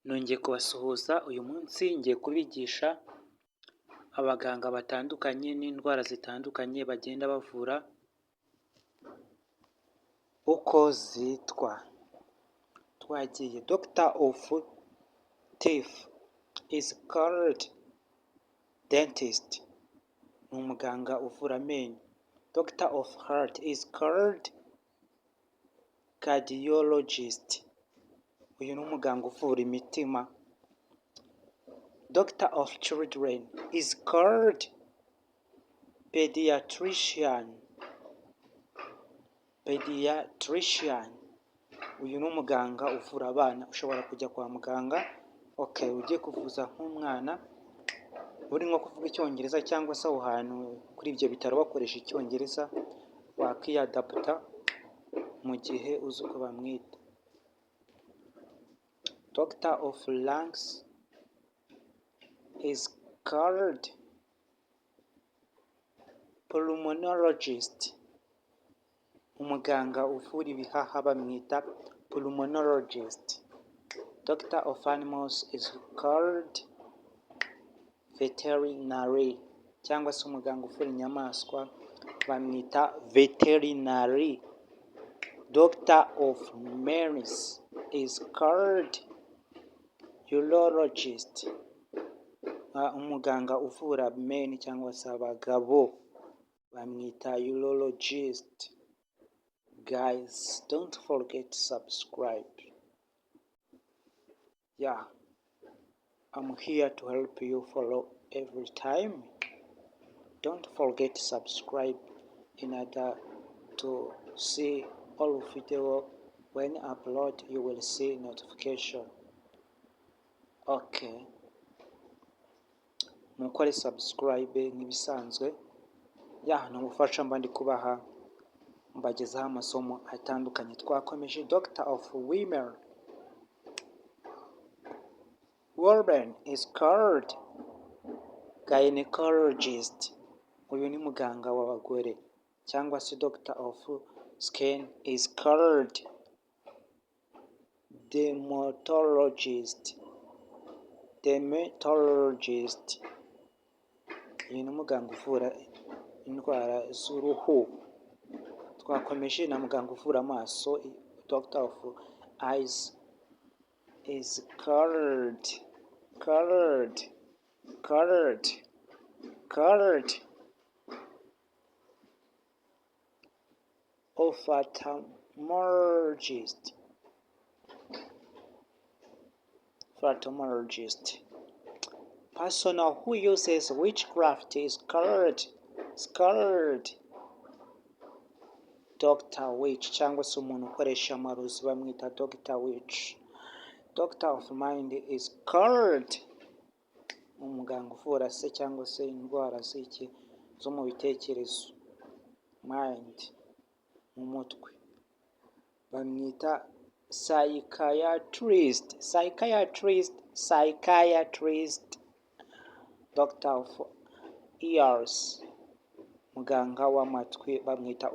Nongeye kubasuhuza, uyu munsi ngiye kubigisha abaganga batandukanye n'indwara zitandukanye bagenda bavura uko zitwa. Twagiye. Doctor of teeth is called dentist. Ni umuganga uvura amenyo. Doctor of heart is called cardiologist. Uyu ni umuganga uvura imitima. Doctor of children is called pediatrician. Pediatrician. Uyu ni umuganga uvura abana. Ushobora kujya kwa muganga, ugiye kuvuza nk'umwana, uri nko kuvuga icyongereza cyangwa se aho hantu kuri ibyo bitaro bakoresha icyongereza, wakiyadaputa mu gihe uzi uko bamwita. Doctor of lungs is called pulmonologist. Umuganga uvura ibihaha bamwita pulmonologist. Doctor of animals is called veterinary, cyangwa se umuganga uvura inyamaswa bamwita veterinary. Doctor of males is called urologist. Umuganga uvura men cyangwa se abagabo bamwita urologist. Guys, don't forget to subscribe. I'm here to help you follow every time. Don't forget to subscribe in order to see all video when upload. You will see notification. Mukore subscribe nk'ibisanzwe. Ni ubufasha mba ndi kubaha, mbagezaho amasomo atandukanye. Twakomeje. Doctor of women. Woman is called gynecologist. Uyu ni muganga w'abagore. Cyangwa se doctor of skin is called dermatologist. Dermatologist. Uyu ni muganga uvura indwara z'uruhu. Twakomeje na muganga uvura amaso. Doctor of eyes is called ophthalmologist. Person who uses witchcraft is called Dr. Witch, cyangwa se umuntu ukoresha amarozi bamwita Dr. Witch. Doctor of mind is called umuganga uvura se cyangwa se indwara zo mu bitekerezo, mind, mu mutwe, bamwita psychiatrist. Doctor of ears, muganga w'amatwi bamwita